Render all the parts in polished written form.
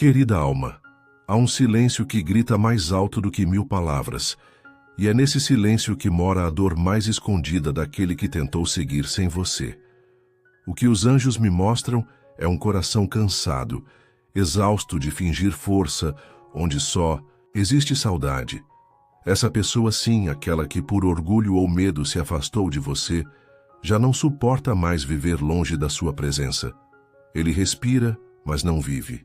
Querida alma, há um silêncio que grita mais alto do que 1000 palavras, e é nesse silêncio que mora a dor mais escondida daquele que tentou seguir sem você. O que os anjos me mostram é um coração cansado, exausto de fingir força, onde só existe saudade. Essa pessoa sim, aquela que por orgulho ou medo se afastou de você, já não suporta mais viver longe da sua presença. Ele respira, mas não vive.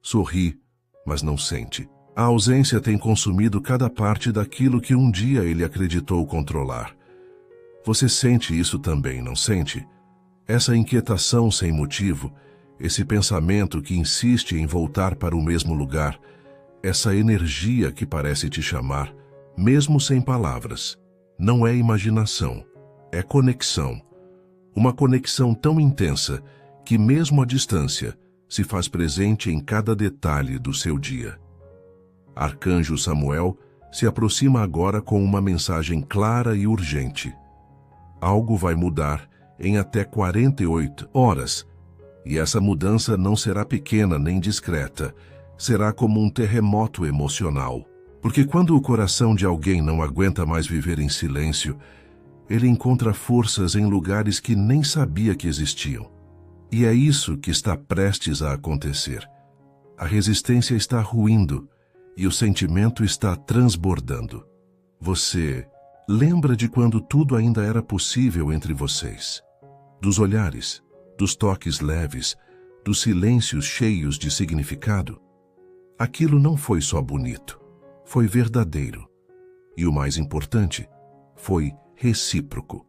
Sorri, mas não sente. A ausência tem consumido cada parte daquilo que um dia ele acreditou controlar. Você sente isso também, não sente? Essa inquietação sem motivo, esse pensamento que insiste em voltar para o mesmo lugar, essa energia que parece te chamar, mesmo sem palavras. Não é imaginação, é conexão. Uma conexão tão intensa que mesmo à distância se faz presente em cada detalhe do seu dia. Arcanjo Samuel se aproxima agora com uma mensagem clara e urgente. Algo vai mudar em até 48 horas, e essa mudança não será pequena nem discreta, será como um terremoto emocional. Porque quando o coração de alguém não aguenta mais viver em silêncio, ele encontra forças em lugares que nem sabia que existiam. E é isso que está prestes a acontecer. A resistência está ruindo e o sentimento está transbordando. Você lembra de quando tudo ainda era possível entre vocês? Dos olhares, dos toques leves, dos silêncios cheios de significado? Aquilo não foi só bonito, foi verdadeiro. E o mais importante, foi recíproco.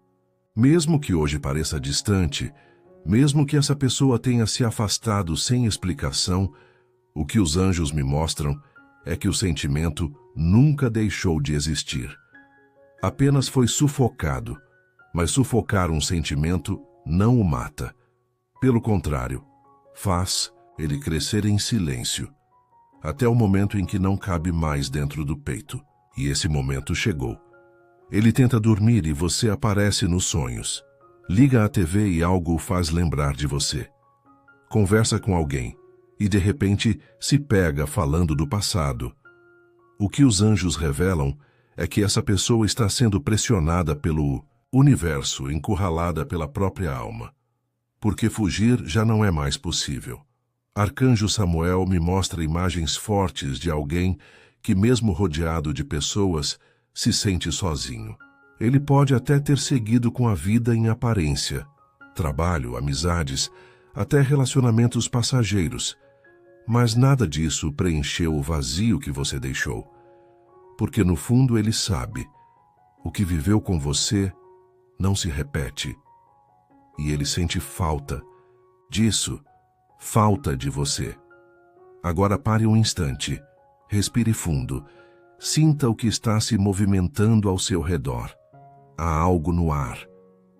Mesmo que hoje pareça distante, mesmo que essa pessoa tenha se afastado sem explicação, o que os anjos me mostram é que o sentimento nunca deixou de existir. Apenas foi sufocado, mas sufocar um sentimento não o mata. Pelo contrário, faz ele crescer em silêncio, até o momento em que não cabe mais dentro do peito. E esse momento chegou. Ele tenta dormir e você aparece nos sonhos. Liga a TV e algo o faz lembrar de você. Conversa com alguém e de repente se pega falando do passado. O que os anjos revelam é que essa pessoa está sendo pressionada pelo universo, encurralada pela própria alma. Porque fugir já não é mais possível. Arcanjo Samuel me mostra imagens fortes de alguém que, mesmo rodeado de pessoas, se sente sozinho. Ele pode até ter seguido com a vida em aparência, trabalho, amizades, até relacionamentos passageiros, mas nada disso preencheu o vazio que você deixou. Porque no fundo ele sabe, o que viveu com você não se repete. E ele sente falta disso, falta de você. Agora pare um instante, respire fundo, sinta o que está se movimentando ao seu redor. Há algo no ar,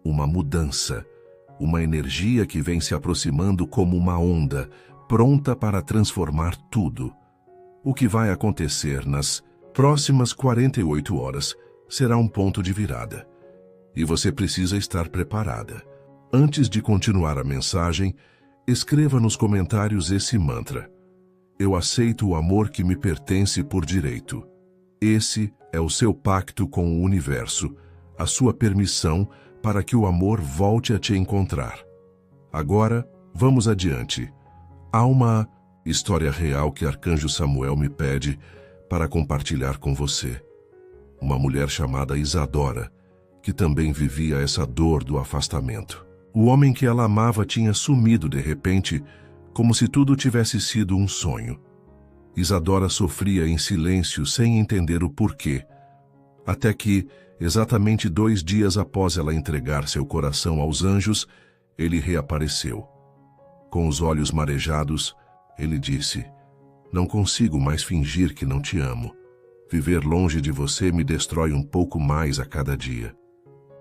uma mudança, uma energia que vem se aproximando como uma onda, pronta para transformar tudo. O que vai acontecer nas próximas 48 horas será um ponto de virada. E você precisa estar preparada. Antes de continuar a mensagem, escreva nos comentários esse mantra. Eu aceito o amor que me pertence por direito. Esse é o seu pacto com o universo, a sua permissão para que o amor volte a te encontrar. Agora, vamos adiante. Há uma história real que Arcanjo Samuel me pede para compartilhar com você. Uma mulher chamada Isadora, que também vivia essa dor do afastamento. O homem que ela amava tinha sumido de repente, como se tudo tivesse sido um sonho. Isadora sofria em silêncio sem entender o porquê, até que, exatamente 2 dias após ela entregar seu coração aos anjos, ele reapareceu. Com os olhos marejados, ele disse: não consigo mais fingir que não te amo. Viver longe de você me destrói um pouco mais a cada dia.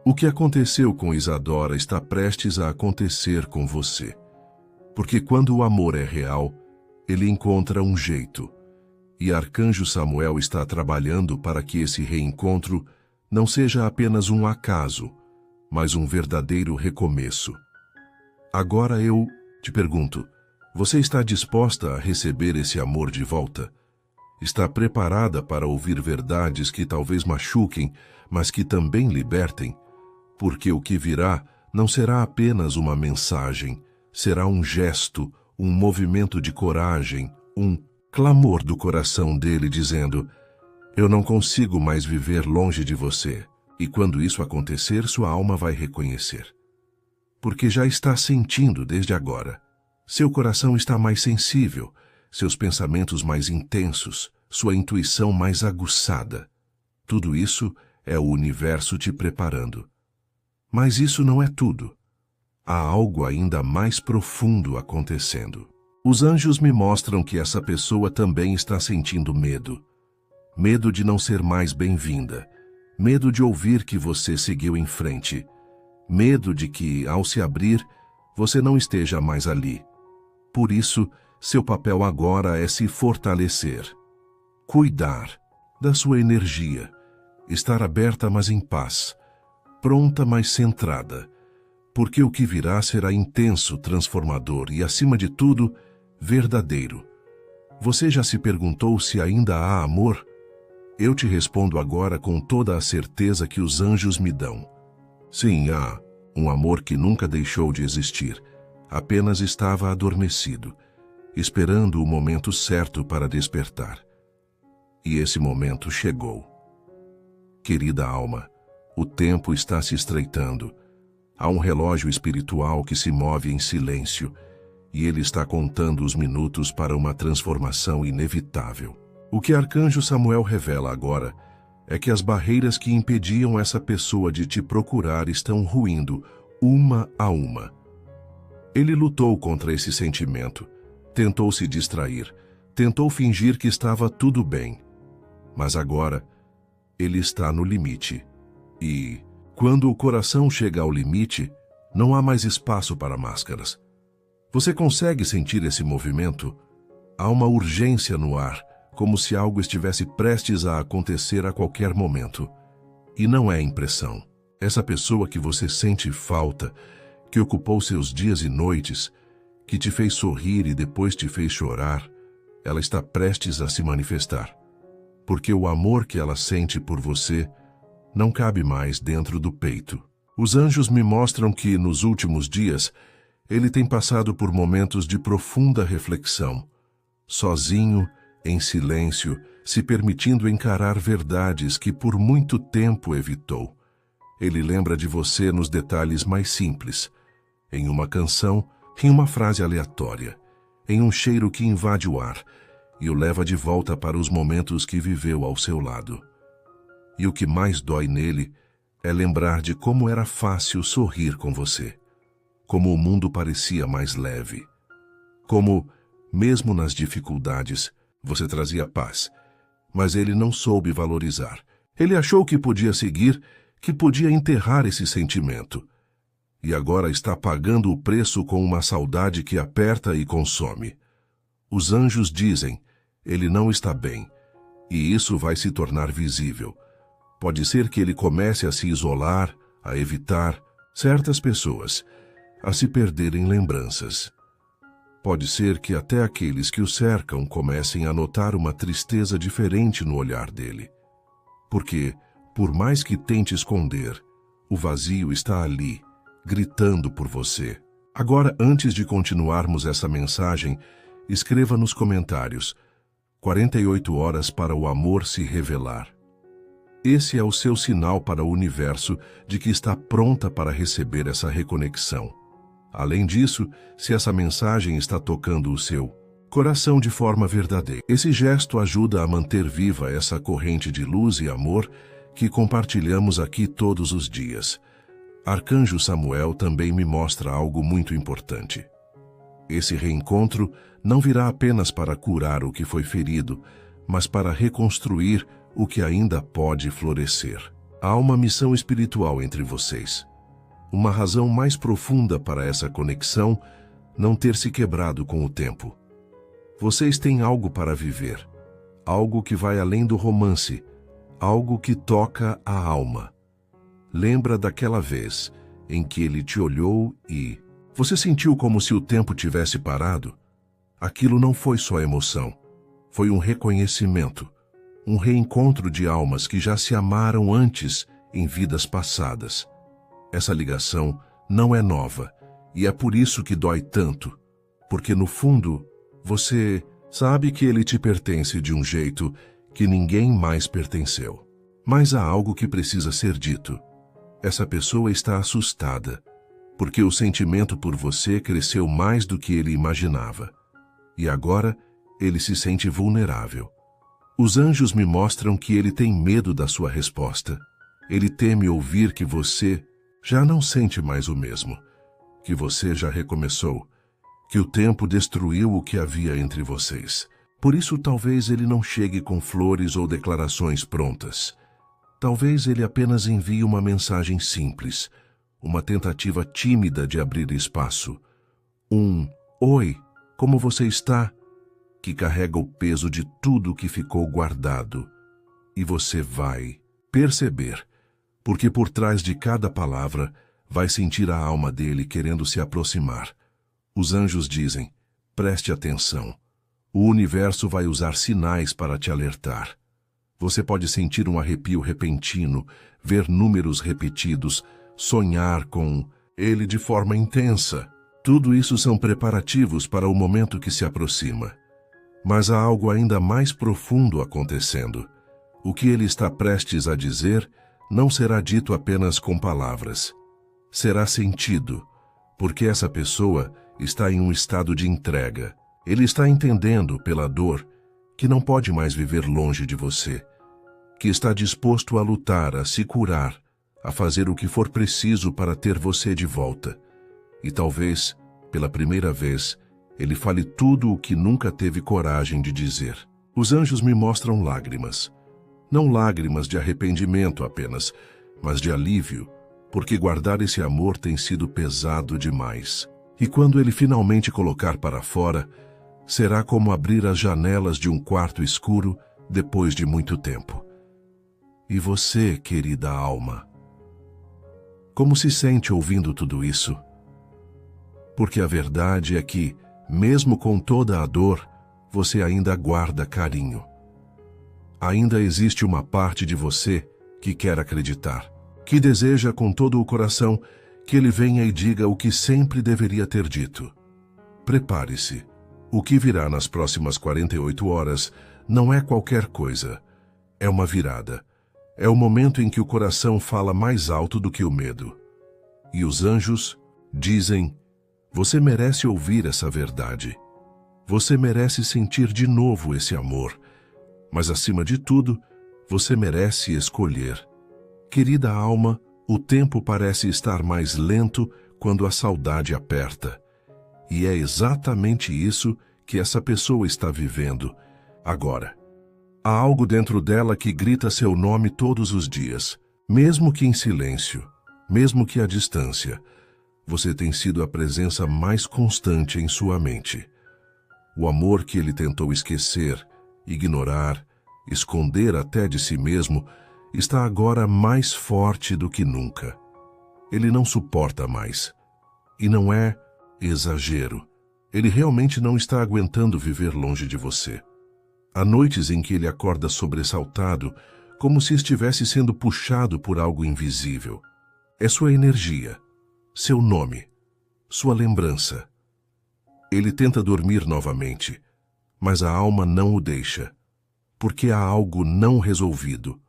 O que aconteceu com Isadora está prestes a acontecer com você. Porque quando o amor é real, ele encontra um jeito. E Arcanjo Samuel está trabalhando para que esse reencontro não seja apenas um acaso, mas um verdadeiro recomeço. Agora eu te pergunto, Você está disposta a receber esse amor de volta? Está preparada para ouvir verdades que talvez machuquem, mas que também libertem? Porque o que virá não será apenas uma mensagem, será um gesto, um movimento de coragem, um clamor do coração dele dizendo: eu não consigo mais viver longe de você. E quando isso acontecer, sua alma vai reconhecer. Porque já está sentindo desde agora. Seu coração está mais sensível, seus pensamentos mais intensos, sua intuição mais aguçada. Tudo isso é o universo te preparando. Mas isso não é tudo. Há algo ainda mais profundo acontecendo. Os anjos me mostram que essa pessoa também está sentindo medo. Medo de não ser mais bem-vinda. Medo de ouvir que você seguiu em frente. Medo de que, ao se abrir, você não esteja mais ali. Por isso, seu papel agora é se fortalecer. Cuidar da sua energia. Estar aberta, mas em paz. Pronta, mas centrada. Porque o que virá será intenso, transformador e, acima de tudo, verdadeiro. Você já se perguntou se ainda há amor? Eu te respondo agora com toda a certeza que os anjos me dão. Sim, há um amor que nunca deixou de existir, apenas estava adormecido, esperando o momento certo para despertar. E esse momento chegou. Querida alma, o tempo está se estreitando. Há um relógio espiritual que se move em silêncio, e ele está contando os minutos para uma transformação inevitável. O que Arcanjo Samuel revela agora é que as barreiras que impediam essa pessoa de te procurar estão ruindo, uma a uma. Ele lutou contra esse sentimento, tentou se distrair, tentou fingir que estava tudo bem. Mas agora, ele está no limite. E, quando o coração chega ao limite, não há mais espaço para máscaras. Você consegue sentir esse movimento? Há uma urgência no ar, como se algo estivesse prestes a acontecer a qualquer momento. E não é impressão. Essa pessoa que você sente falta, que ocupou seus dias e noites, que te fez sorrir e depois te fez chorar, ela está prestes a se manifestar. Porque o amor que ela sente por você não cabe mais dentro do peito. Os anjos me mostram que, nos últimos dias, ele tem passado por momentos de profunda reflexão, sozinho, em silêncio, se permitindo encarar verdades que por muito tempo evitou. Ele lembra de você nos detalhes mais simples, em uma canção, em uma frase aleatória, em um cheiro que invade o ar e o leva de volta para os momentos que viveu ao seu lado. E o que mais dói nele é lembrar de como era fácil sorrir com você, como o mundo parecia mais leve, como, mesmo nas dificuldades, você trazia paz, mas ele não soube valorizar. Ele achou que podia seguir, que podia enterrar esse sentimento. E agora está pagando o preço com uma saudade que aperta e consome. Os anjos dizem, ele não está bem, e isso vai se tornar visível. Pode ser que ele comece a se isolar, a evitar certas pessoas, a se perder em lembranças. Pode ser que até aqueles que o cercam comecem a notar uma tristeza diferente no olhar dele. Porque, por mais que tente esconder, o vazio está ali, gritando por você. Agora, antes de continuarmos essa mensagem, escreva nos comentários: 48 horas para o amor se revelar. Esse é o seu sinal para o universo de que está pronta para receber essa reconexão. Além disso, se essa mensagem está tocando o seu coração de forma verdadeira, esse gesto ajuda a manter viva essa corrente de luz e amor que compartilhamos aqui todos os dias. Arcanjo Samuel também me mostra algo muito importante. Esse reencontro não virá apenas para curar o que foi ferido, mas para reconstruir o que ainda pode florescer. Há uma missão espiritual entre vocês. Uma razão mais profunda para essa conexão não ter se quebrado com o tempo. Vocês têm algo para viver, algo que vai além do romance, algo que toca a alma. Lembra daquela vez em que ele te olhou e você sentiu como se o tempo tivesse parado? Aquilo não foi só emoção, foi um reconhecimento, um reencontro de almas que já se amaram antes em vidas passadas. Essa ligação não é nova, e é por isso que dói tanto, porque no fundo, você sabe que ele te pertence de um jeito que ninguém mais pertenceu. Mas há algo que precisa ser dito. Essa pessoa está assustada, porque o sentimento por você cresceu mais do que ele imaginava. E agora, ele se sente vulnerável. Os anjos me mostram que ele tem medo da sua resposta. Ele teme ouvir que você já não sente mais o mesmo, que você já recomeçou, que o tempo destruiu o que havia entre vocês. Por isso, talvez ele não chegue com flores ou declarações prontas. Talvez ele apenas envie uma mensagem simples, uma tentativa tímida de abrir espaço. Oi, como você está? Que carrega o peso de tudo que ficou guardado. E você vai perceber, porque por trás de cada palavra vai sentir a alma dele querendo se aproximar. Os anjos dizem, preste atenção. O universo vai usar sinais para te alertar. Você pode sentir um arrepio repentino, ver números repetidos, sonhar com ele de forma intensa. Tudo isso são preparativos para o momento que se aproxima. Mas há algo ainda mais profundo acontecendo. O que ele está prestes a dizer não será dito apenas com palavras. Será sentido, porque essa pessoa está em um estado de entrega. Ele está entendendo, pela dor, que não pode mais viver longe de você, que está disposto a lutar, a se curar, a fazer o que for preciso para ter você de volta. E talvez, pela primeira vez, ele fale tudo o que nunca teve coragem de dizer. Os anjos me mostram lágrimas. Não lágrimas de arrependimento apenas, mas de alívio, porque guardar esse amor tem sido pesado demais. E quando ele finalmente colocar para fora, será como abrir as janelas de um quarto escuro depois de muito tempo. E você, querida alma, como se sente ouvindo tudo isso? Porque a verdade é que, mesmo com toda a dor, você ainda guarda carinho. Ainda existe uma parte de você que quer acreditar, que deseja com todo o coração que ele venha e diga o que sempre deveria ter dito. Prepare-se. O que virá nas próximas 48 horas não é qualquer coisa. É uma virada. É o momento em que o coração fala mais alto do que o medo. E os anjos dizem, você merece ouvir essa verdade. Você merece sentir de novo esse amor. Mas acima de tudo, você merece escolher. Querida alma, o tempo parece estar mais lento quando a saudade aperta. E é exatamente isso que essa pessoa está vivendo agora. Há algo dentro dela que grita seu nome todos os dias, mesmo que em silêncio, mesmo que à distância. Você tem sido a presença mais constante em sua mente. O amor que ele tentou esquecer, ignorar, esconder até de si mesmo, está agora mais forte do que nunca. Ele não suporta mais. E não é exagero. Ele realmente não está aguentando viver longe de você. Há noites em que ele acorda sobressaltado, como se estivesse sendo puxado por algo invisível. É sua energia, seu nome, sua lembrança. Ele tenta dormir novamente, mas a alma não o deixa, porque há algo não resolvido,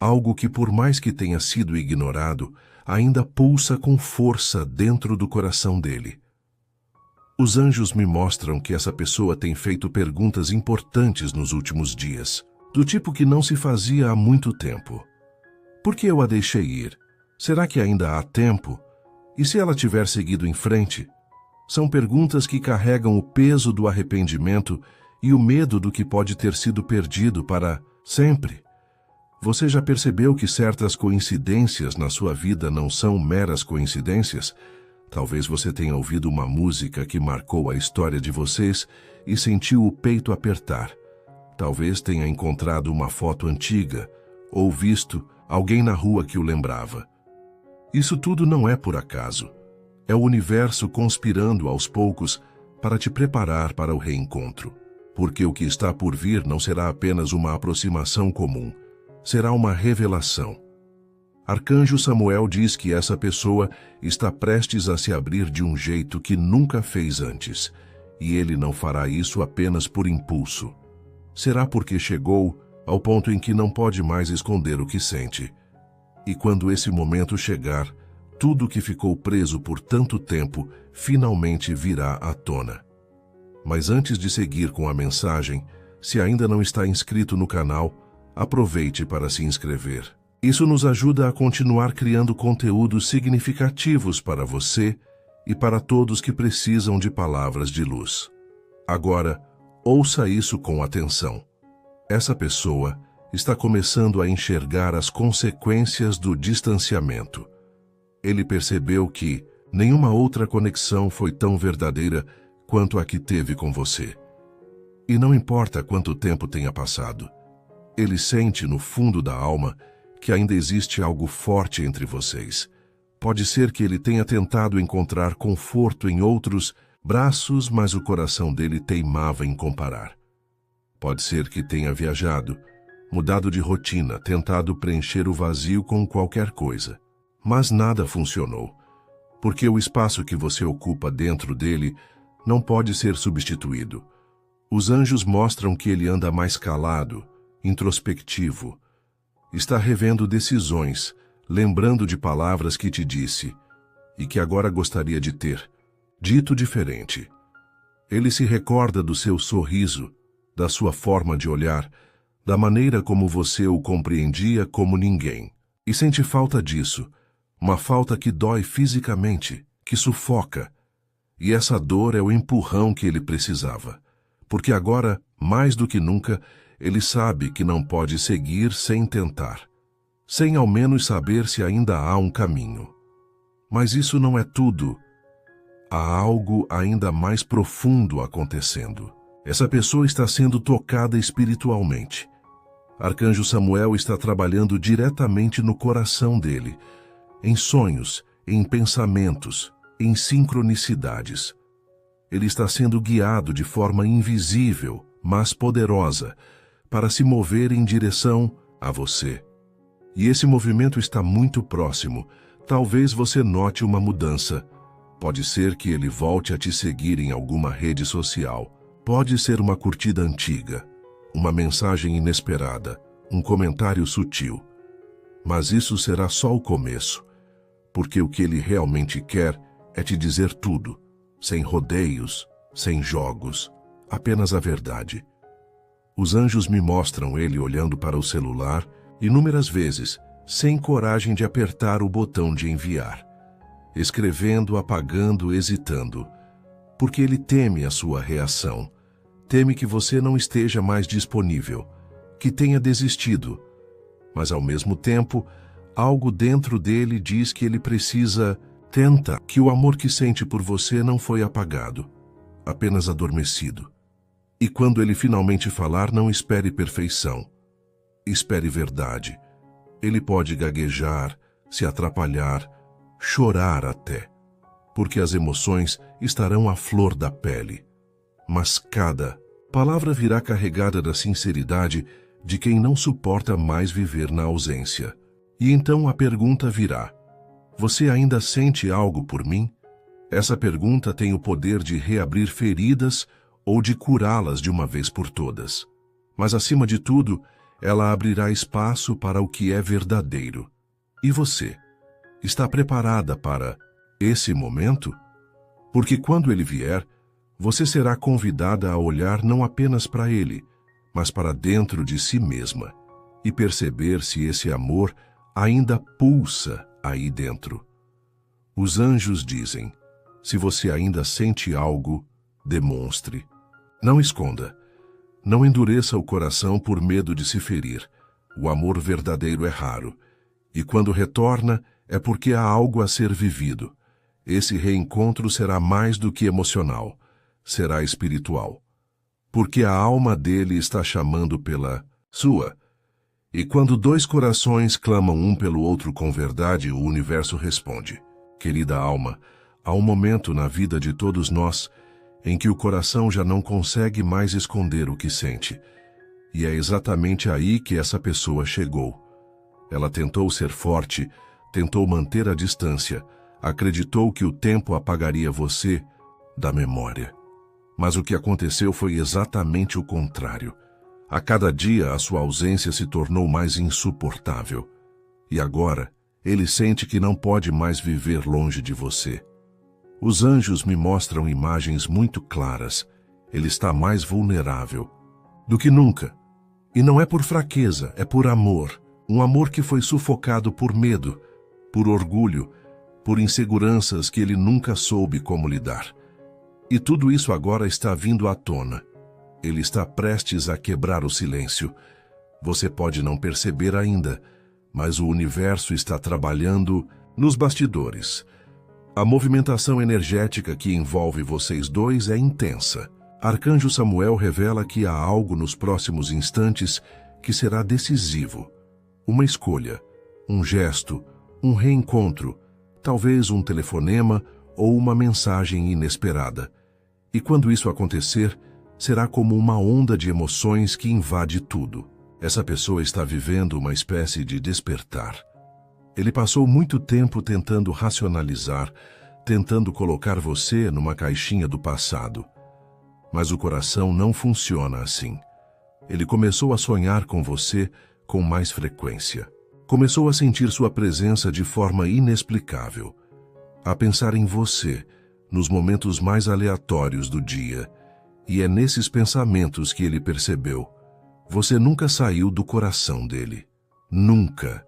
algo que, por mais que tenha sido ignorado, ainda pulsa com força dentro do coração dele. Os anjos me mostram que essa pessoa tem feito perguntas importantes nos últimos dias, do tipo que não se fazia há muito tempo. Por que eu a deixei ir? Será que ainda há tempo? E se ela tiver seguido em frente? São perguntas que carregam o peso do arrependimento e o medo do que pode ter sido perdido para sempre. Você já percebeu que certas coincidências na sua vida não são meras coincidências? Talvez você tenha ouvido uma música que marcou a história de vocês e sentiu o peito apertar. Talvez tenha encontrado uma foto antiga ou visto alguém na rua que o lembrava. Isso tudo não é por acaso. É o universo conspirando aos poucos para te preparar para o reencontro. Porque o que está por vir não será apenas uma aproximação comum, será uma revelação. Arcanjo Samuel diz que essa pessoa está prestes a se abrir de um jeito que nunca fez antes, e ele não fará isso apenas por impulso. Será porque chegou ao ponto em que não pode mais esconder o que sente. E quando esse momento chegar, tudo que ficou preso por tanto tempo finalmente virá à tona. Mas antes de seguir com a mensagem, se ainda não está inscrito no canal, aproveite para se inscrever. Isso nos ajuda a continuar criando conteúdos significativos para você e para todos que precisam de palavras de luz. Agora, ouça isso com atenção. Essa pessoa está começando a enxergar as consequências do distanciamento. Ele percebeu que nenhuma outra conexão foi tão verdadeira quanto a que teve com você. E não importa quanto tempo tenha passado, ele sente no fundo da alma que ainda existe algo forte entre vocês. Pode ser que ele tenha tentado encontrar conforto em outros braços, mas o coração dele teimava em comparar. Pode ser que tenha viajado, mudado de rotina, tentado preencher o vazio com qualquer coisa. Mas nada funcionou, porque o espaço que você ocupa dentro dele não pode ser substituído. Os anjos mostram que ele anda mais calado, introspectivo. Está revendo decisões, lembrando de palavras que te disse e que agora gostaria de ter dito diferente. Ele se recorda do seu sorriso, da sua forma de olhar, da maneira como você o compreendia como ninguém. E sente falta disso, uma falta que dói fisicamente, que sufoca. E essa dor é o empurrão que ele precisava, porque agora, mais do que nunca, ele sabe que não pode seguir sem tentar, sem ao menos saber se ainda há um caminho. Mas isso não é tudo. Há algo ainda mais profundo acontecendo. Essa pessoa está sendo tocada espiritualmente. Arcanjo Samuel está trabalhando diretamente no coração dele, em sonhos, em pensamentos, em sincronicidades. Ele está sendo guiado de forma invisível, mas poderosa, para se mover em direção a você. E esse movimento está muito próximo. Talvez você note uma mudança. Pode ser que ele volte a te seguir em alguma rede social. Pode ser uma curtida antiga, uma mensagem inesperada, um comentário sutil. Mas isso será só o começo, porque o que ele realmente quer é te dizer tudo, sem rodeios, sem jogos, apenas a verdade. Os anjos me mostram ele olhando para o celular inúmeras vezes, sem coragem de apertar o botão de enviar, escrevendo, apagando, hesitando, porque ele teme a sua reação, teme que você não esteja mais disponível, que tenha desistido, mas ao mesmo tempo, algo dentro dele diz que ele precisa, tenta, que o amor que sente por você não foi apagado, apenas adormecido. E quando ele finalmente falar, não espere perfeição, espere verdade. Ele pode gaguejar, se atrapalhar, chorar até, porque as emoções estarão à flor da pele. Mas cada palavra virá carregada da sinceridade de quem não suporta mais viver na ausência. E então a pergunta virá: você ainda sente algo por mim? Essa pergunta tem o poder de reabrir feridas ou de curá-las de uma vez por todas. Mas acima de tudo, ela abrirá espaço para o que é verdadeiro. E você? Está preparada para esse momento? Porque quando ele vier, você será convidada a olhar não apenas para ele, mas para dentro de si mesma e perceber se esse amor ainda pulsa aí dentro. Os anjos dizem: se você ainda sente algo, demonstre. Não esconda. Não endureça o coração por medo de se ferir. O amor verdadeiro é raro. E quando retorna, é porque há algo a ser vivido. Esse reencontro será mais do que emocional. Será espiritual. Porque a alma dele está chamando pela sua. E quando dois corações clamam um pelo outro com verdade, o universo responde. Querida alma, há um momento na vida de todos nós em que o coração já não consegue mais esconder o que sente. E é exatamente aí que essa pessoa chegou. Ela tentou ser forte, tentou manter a distância, acreditou que o tempo apagaria você da memória. Mas o que aconteceu foi exatamente o contrário. A cada dia a sua ausência se tornou mais insuportável. E agora, ele sente que não pode mais viver longe de você. Os anjos me mostram imagens muito claras. Ele está mais vulnerável do que nunca. E não é por fraqueza, é por amor. Um amor que foi sufocado por medo, por orgulho, por inseguranças que ele nunca soube como lidar. E tudo isso agora está vindo à tona. Ele está prestes a quebrar o silêncio. Você pode não perceber ainda, mas o universo está trabalhando nos bastidores. A movimentação energética que envolve vocês dois é intensa. Arcanjo Samuel revela que há algo nos próximos instantes que será decisivo. Uma escolha, um gesto, um reencontro, talvez um telefonema ou uma mensagem inesperada. E quando isso acontecer, será como uma onda de emoções que invade tudo. Essa pessoa está vivendo uma espécie de despertar. Ele passou muito tempo tentando racionalizar, tentando colocar você numa caixinha do passado. Mas o coração não funciona assim. Ele começou a sonhar com você com mais frequência. Começou a sentir sua presença de forma inexplicável. A pensar em você, nos momentos mais aleatórios do dia. E é nesses pensamentos que ele percebeu. Você nunca saiu do coração dele. Nunca.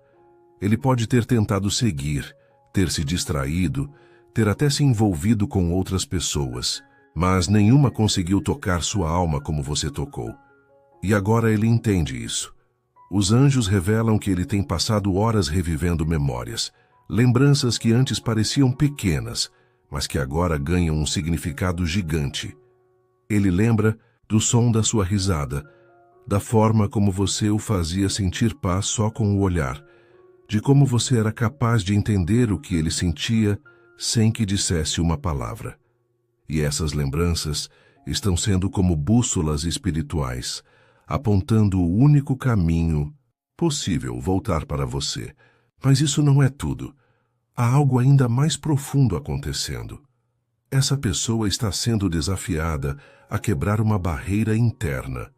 Ele pode ter tentado seguir, ter se distraído, ter até se envolvido com outras pessoas, mas nenhuma conseguiu tocar sua alma como você tocou. E agora ele entende isso. Os anjos revelam que ele tem passado horas revivendo memórias, lembranças que antes pareciam pequenas, mas que agora ganham um significado gigante. Ele lembra do som da sua risada, da forma como você o fazia sentir paz só com o olhar, de como você era capaz de entender o que ele sentia sem que dissesse uma palavra. E essas lembranças estão sendo como bússolas espirituais, apontando o único caminho possível voltar para você. Mas isso não é tudo. Há algo ainda mais profundo acontecendo. Essa pessoa está sendo desafiada a quebrar uma barreira interna,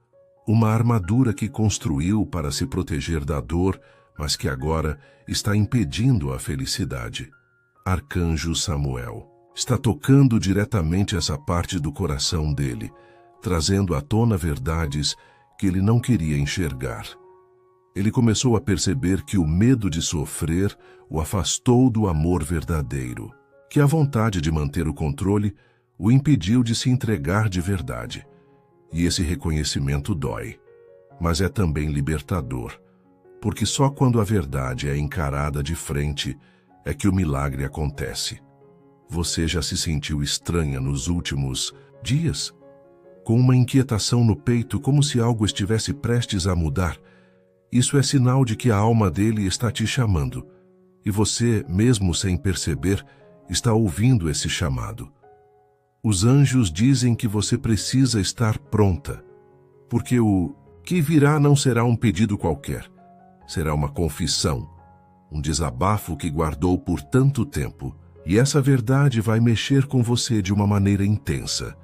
uma armadura que construiu para se proteger da dor, mas que agora está impedindo a felicidade. Arcanjo Samuel está tocando diretamente essa parte do coração dele, trazendo à tona verdades que ele não queria enxergar. Ele começou a perceber que o medo de sofrer o afastou do amor verdadeiro, que a vontade de manter o controle o impediu de se entregar de verdade. E esse reconhecimento dói, mas é também libertador, porque só quando a verdade é encarada de frente é que o milagre acontece. Você já se sentiu estranha nos últimos dias? Com uma inquietação no peito, como se algo estivesse prestes a mudar? Isso é sinal de que a alma dele está te chamando, e você, mesmo sem perceber, está ouvindo esse chamado. Os anjos dizem que você precisa estar pronta, porque o que virá não será um pedido qualquer, será uma confissão, um desabafo que guardou por tanto tempo, e essa verdade vai mexer com você de uma maneira intensa.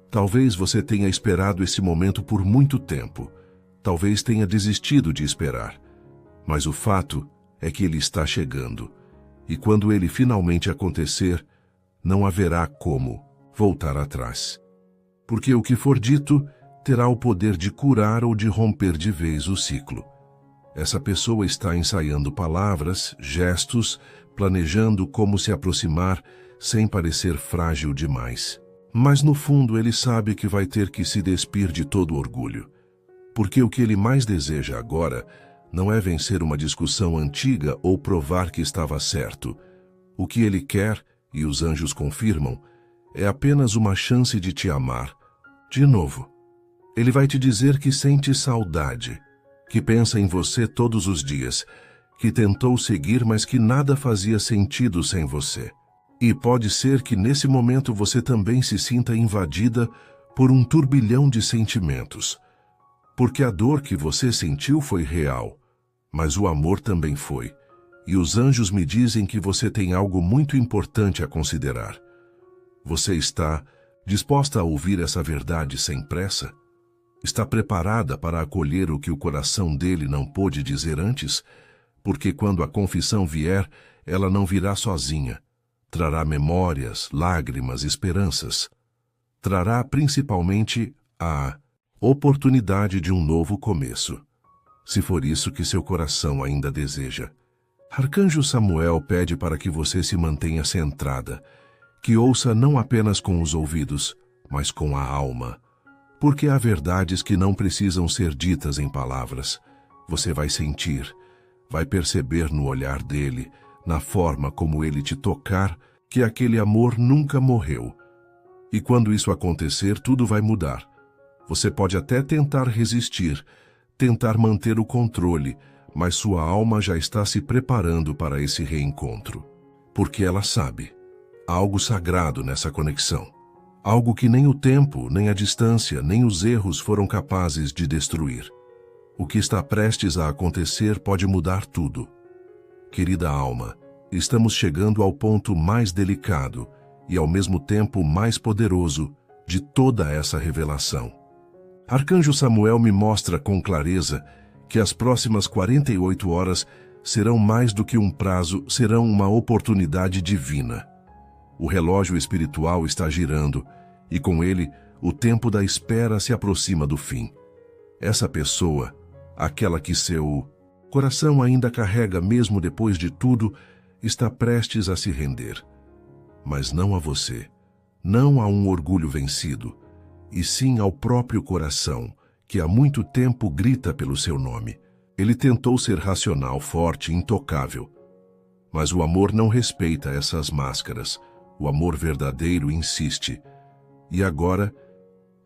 Talvez você tenha esperado esse momento por muito tempo, talvez tenha desistido de esperar, mas o fato é que ele está chegando, e quando ele finalmente acontecer, não haverá como voltar atrás. Porque o que for dito terá o poder de curar ou de romper de vez o ciclo. Essa pessoa está ensaiando palavras, gestos, planejando como se aproximar sem parecer frágil demais. Mas no fundo ele sabe que vai ter que se despir de todo orgulho. Porque o que ele mais deseja agora não é vencer uma discussão antiga ou provar que estava certo. O que ele quer, e os anjos confirmam, é apenas uma chance de te amar. De novo, ele vai te dizer que sente saudade, que pensa em você todos os dias, que tentou seguir, mas que nada fazia sentido sem você. E pode ser que nesse momento você também se sinta invadida por um turbilhão de sentimentos. Porque a dor que você sentiu foi real, mas o amor também foi. E os anjos me dizem que você tem algo muito importante a considerar. Você está disposta a ouvir essa verdade sem pressa? Está preparada para acolher o que o coração dele não pôde dizer antes? Porque quando a confissão vier, ela não virá sozinha. Trará memórias, lágrimas, esperanças. Trará principalmente a oportunidade de um novo começo, se for isso que seu coração ainda deseja. Arcanjo Samuel pede para que você se mantenha centrada, que ouça não apenas com os ouvidos, mas com a alma. Porque há verdades que não precisam ser ditas em palavras. Você vai sentir, vai perceber no olhar dele, na forma como ele te tocar, que aquele amor nunca morreu. E quando isso acontecer, tudo vai mudar. Você pode até tentar resistir, tentar manter o controle, mas sua alma já está se preparando para esse reencontro. Porque ela sabe, há algo sagrado nessa conexão. Algo que nem o tempo, nem a distância, nem os erros foram capazes de destruir. O que está prestes a acontecer pode mudar tudo. Querida alma, estamos chegando ao ponto mais delicado e ao mesmo tempo mais poderoso de toda essa revelação. Arcanjo Samuel me mostra com clareza que as próximas 48 horas serão mais do que um prazo, serão uma oportunidade divina. O relógio espiritual está girando e com ele o tempo da espera se aproxima do fim. Essa pessoa, aquela que seu coração ainda carrega mesmo depois de tudo, está prestes a se render. Mas não a você, não a um orgulho vencido, e sim ao próprio coração, que há muito tempo grita pelo seu nome. Ele tentou ser racional, forte, intocável. Mas o amor não respeita essas máscaras. O amor verdadeiro insiste. E agora,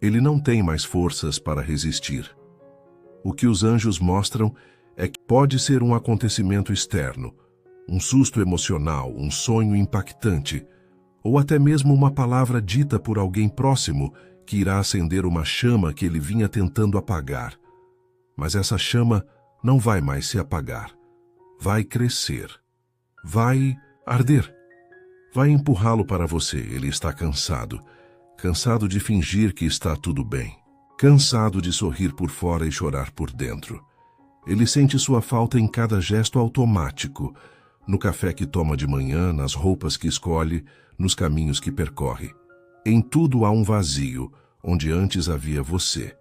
ele não tem mais forças para resistir. O que os anjos mostram é que pode ser um acontecimento externo, um susto emocional, um sonho impactante, ou até mesmo uma palavra dita por alguém próximo que irá acender uma chama que ele vinha tentando apagar. Mas essa chama não vai mais se apagar. Vai crescer. Vai arder. Vai empurrá-lo para você. Ele está cansado. Cansado de fingir que está tudo bem. Cansado de sorrir por fora e chorar por dentro. Ele sente sua falta em cada gesto automático, no café que toma de manhã, nas roupas que escolhe, nos caminhos que percorre. Em tudo há um vazio, onde antes havia você.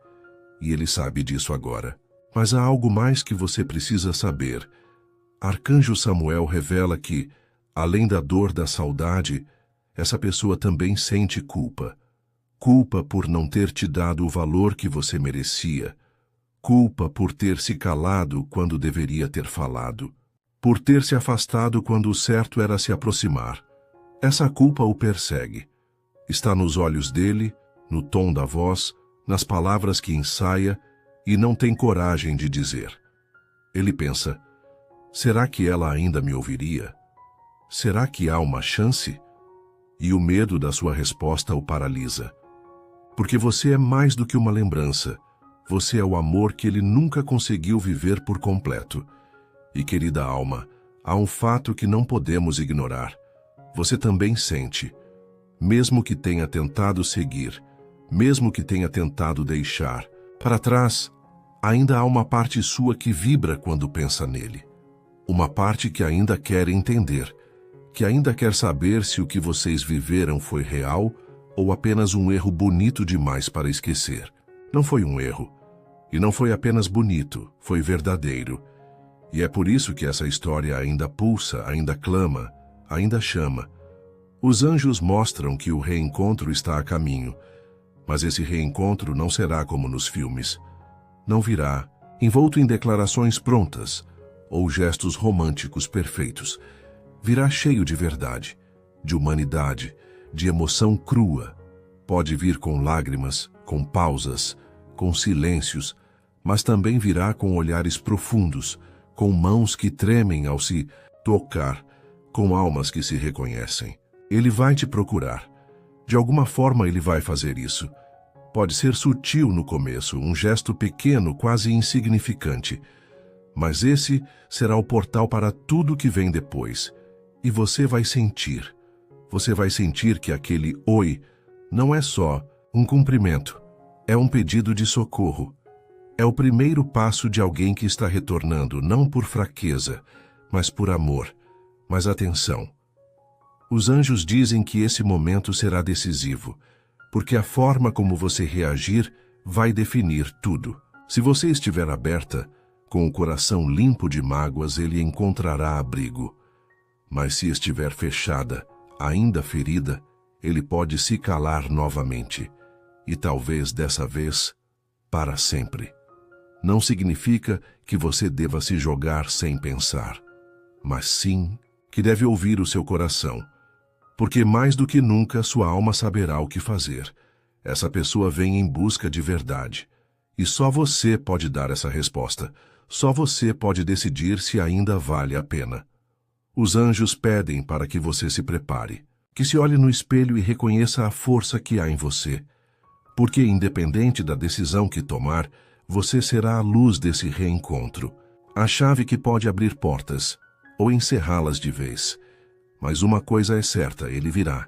E ele sabe disso agora. Mas há algo mais que você precisa saber. Arcanjo Samuel revela que, além da dor da saudade, essa pessoa também sente culpa. Culpa por não ter te dado o valor que você merecia. Culpa por ter se calado quando deveria ter falado. Por ter se afastado quando o certo era se aproximar. Essa culpa o persegue. Está nos olhos dele, no tom da voz, nas palavras que ensaia e não tem coragem de dizer. Ele pensa, será que ela ainda me ouviria? Será que há uma chance? E o medo da sua resposta o paralisa. Porque você é mais do que uma lembrança. Você é o amor que ele nunca conseguiu viver por completo. E, querida alma, há um fato que não podemos ignorar. Você também sente. Mesmo que tenha tentado seguir, mesmo que tenha tentado deixar para trás, ainda há uma parte sua que vibra quando pensa nele. Uma parte que ainda quer entender, que ainda quer saber se o que vocês viveram foi real ou apenas um erro bonito demais para esquecer. Não foi um erro. E não foi apenas bonito, foi verdadeiro. E é por isso que essa história ainda pulsa, ainda clama, ainda chama. Os anjos mostram que o reencontro está a caminho, mas esse reencontro não será como nos filmes. Não virá envolto em declarações prontas ou gestos românticos perfeitos. Virá cheio de verdade, de humanidade, de emoção crua. Pode vir com lágrimas, com pausas, com silêncios, mas também virá com olhares profundos, com mãos que tremem ao se tocar, com almas que se reconhecem. Ele vai te procurar. De alguma forma ele vai fazer isso. Pode ser sutil no começo, um gesto pequeno, quase insignificante. Mas esse será o portal para tudo que vem depois. E você vai sentir. Você vai sentir que aquele oi não é só um cumprimento. É um pedido de socorro. É o primeiro passo de alguém que está retornando, não por fraqueza, mas por amor. Mas atenção. Os anjos dizem que esse momento será decisivo, porque a forma como você reagir vai definir tudo. Se você estiver aberta, com o coração limpo de mágoas, ele encontrará abrigo. Mas se estiver fechada, ainda ferida, ele pode se calar novamente. E talvez dessa vez, para sempre. Não significa que você deva se jogar sem pensar, mas sim que deve ouvir o seu coração. Porque mais do que nunca sua alma saberá o que fazer. Essa pessoa vem em busca de verdade. E só você pode dar essa resposta. Só você pode decidir se ainda vale a pena. Os anjos pedem para que você se prepare, que se olhe no espelho e reconheça a força que há em você. Porque, independente da decisão que tomar, você será a luz desse reencontro, a chave que pode abrir portas ou encerrá-las de vez. Mas uma coisa é certa, ele virá.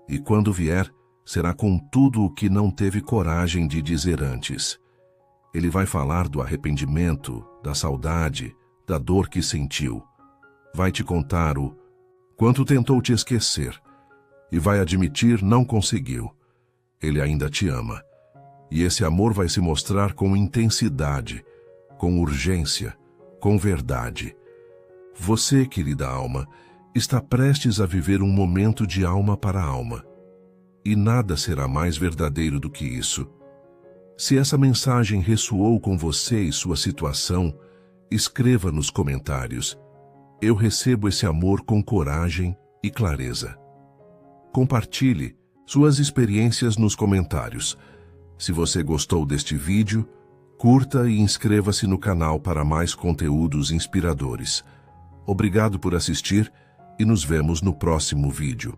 E quando vier, será com tudo o que não teve coragem de dizer antes. Ele vai falar do arrependimento, da saudade, da dor que sentiu. Vai te contar o quanto tentou te esquecer. E vai admitir não conseguiu. Ele ainda te ama. E esse amor vai se mostrar com intensidade, com urgência, com verdade. Você, querida alma, está prestes a viver um momento de alma para alma. E nada será mais verdadeiro do que isso. Se essa mensagem ressoou com você e sua situação, escreva nos comentários. Eu recebo esse amor com coragem e clareza. Compartilhe suas experiências nos comentários. Se você gostou deste vídeo, curta e inscreva-se no canal para mais conteúdos inspiradores. Obrigado por assistir e nos vemos no próximo vídeo.